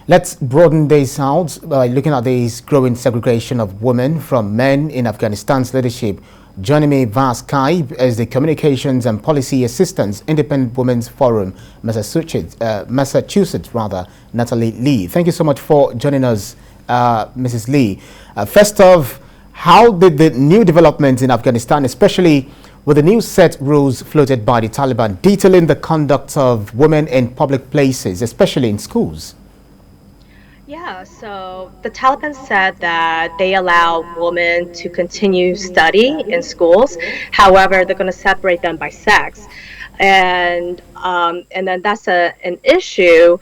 Let's broaden this out by looking at this growing segregation of women from men in Afghanistan's leadership. Joining me via Skype is the Communications and Policy Assistant, Independent Women's Forum, Massachusetts, Natalie Lee. Thank you so much for joining us, Mrs. Lee. First off, how did the new developments in Afghanistan, especially with the new set rules floated by the Taliban, detailing the conduct of women in public places, especially in schools? Yeah, so the Taliban said that they allow women to continue study in schools. However, they're going to separate them by sex, and then that's an issue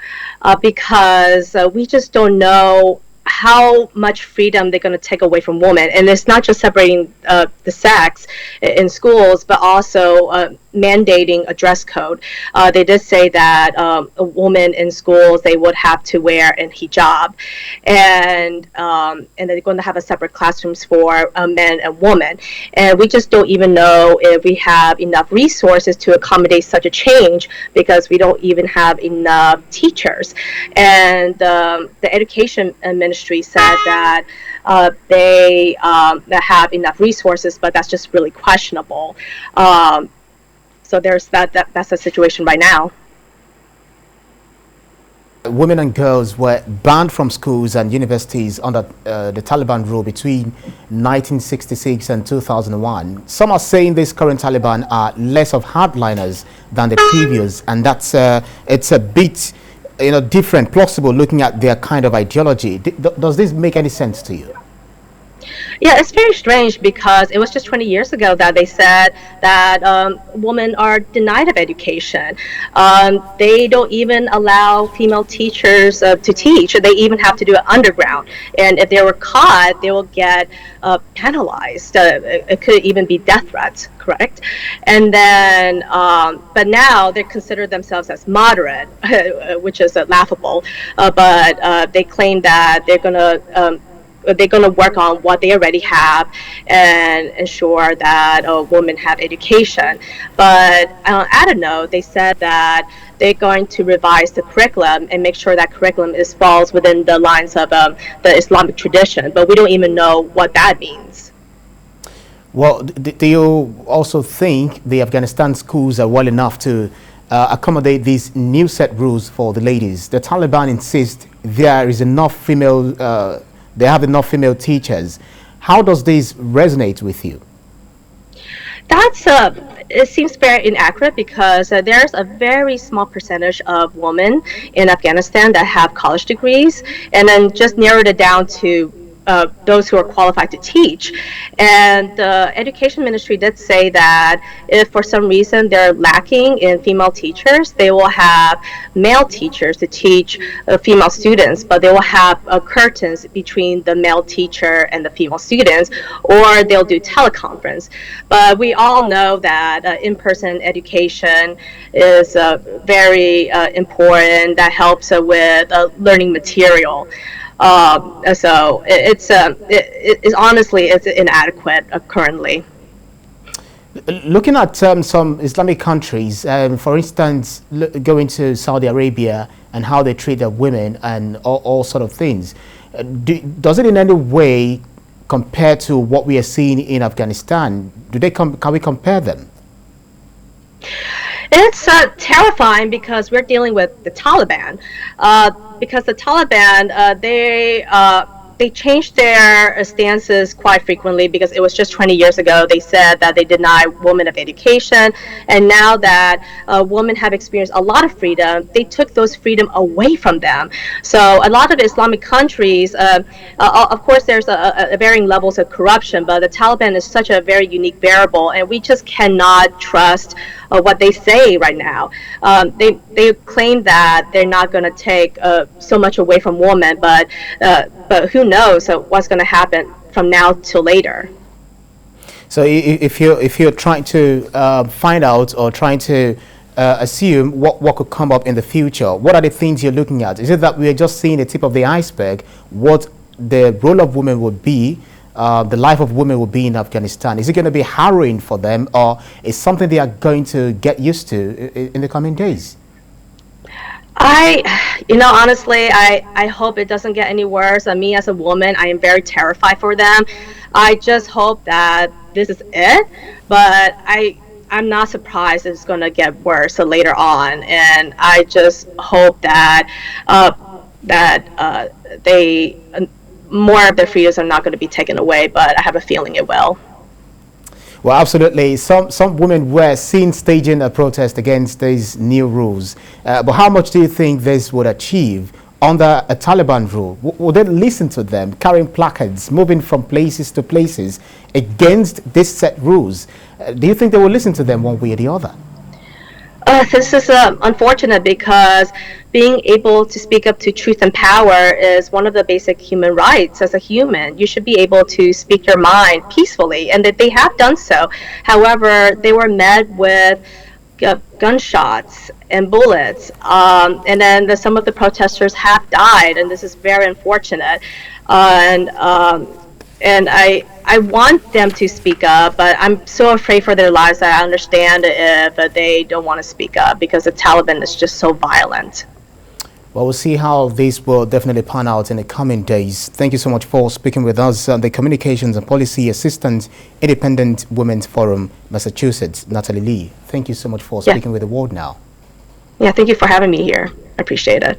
because we just don't know how much freedom they're going to take away from women. And it's not just separating the sex in schools, but also mandating a dress code. They did say that a woman in schools, they would have to wear a hijab, and they're going to have a separate classrooms for men and women. And we just don't even know if we have enough resources to accommodate such a change, because we don't even have enough teachers. And the education ministry said that they have enough resources, but that's just really questionable. So there's that's the situation right now. Women and girls were banned from schools and universities under the Taliban rule between 1966 and 2001. Some are saying these current Taliban are less of hardliners than the previous, and that's it's a bit different, plausible looking at their kind of ideology. Does this make any sense to you? Yeah, it's very strange because it was just 20 years ago that they said that women are denied of education. They don't even allow female teachers to teach. They even have to do it underground. And if they were caught, they will get penalized. It could even be death threats, correct? And then, but now they consider themselves as moderate, which is laughable. But they claim that they're going to work on what they already have and ensure that women have education. But I don't know, they said that they're going to revise the curriculum and make sure that curriculum falls within the lines of the Islamic tradition, but we don't even know what that means. Well, do you also think the Afghanistan schools are well enough to accommodate these new set rules for the ladies? The Taliban insist there is enough female they have enough female teachers. How does this resonate with you? That's it seems very inaccurate because there's a very small percentage of women in Afghanistan that have college degrees, and then just narrowed it down to those who are qualified to teach. And the education ministry did say that if for some reason they're lacking in female teachers, they will have male teachers to teach female students, but they will have curtains between the male teacher and the female students, or they'll do teleconference. But we all know that in-person education is very important. That helps with learning material. So it's honestly it's inadequate currently. Looking at some Islamic countries, for instance, going to Saudi Arabia and how they treat their women and all sort of things, does it in any way compare to what we are seeing in Afghanistan? Can we compare them? It's terrifying because we're dealing with the Taliban. Because the Taliban, they changed their stances quite frequently, because it was just 20 years ago they said that they deny women of education, and now that women have experienced a lot of freedom, they took those freedom away from them. So a lot of Islamic countries, of course there's a varying levels of corruption, but the Taliban is such a very unique variable, and we just cannot trust what they say right now. They claim that they're not going to take so much away from women, but who knows what's going to happen from now till later. So if you're trying to find out or trying to assume what could come up in the future, what are the things you're looking at? Is it that we're just seeing the tip of the iceberg, what the role of women would be, the life of women will be in Afghanistan? Is it going to be harrowing for them, or is something they are going to get used to in the coming days? Honestly, I hope it doesn't get any worse. Me as a woman, I am very terrified for them. I just hope that this is it, but I'm not surprised it's going to get worse later on, and I just hope uh, that they more of their freedoms are not going to be taken away. But I have a feeling it will. Well, absolutely. Some women were seen staging a protest against these new rules. But how much do you think this would achieve under a Taliban rule? Would they listen to them, carrying placards, moving from places to places against these set rules? Do you think they will listen to them one way or the other? This is unfortunate because being able to speak up to truth and power is one of the basic human rights. As a human, you should be able to speak your mind peacefully, and that they have done so. However, they were met with gunshots and bullets, and then some of the protesters have died, and this is very unfortunate. And I want them to speak up, but I'm so afraid for their lives that I understand if they don't want to speak up because the Taliban is just so violent. Well, we'll see how this will definitely pan out in the coming days. Thank you so much for speaking with us. The Communications and Policy Assistant, Independent Women's Forum, Massachusetts, Natalie Lee. Thank you so much for speaking with the world now. Yeah, thank you for having me here. I appreciate it.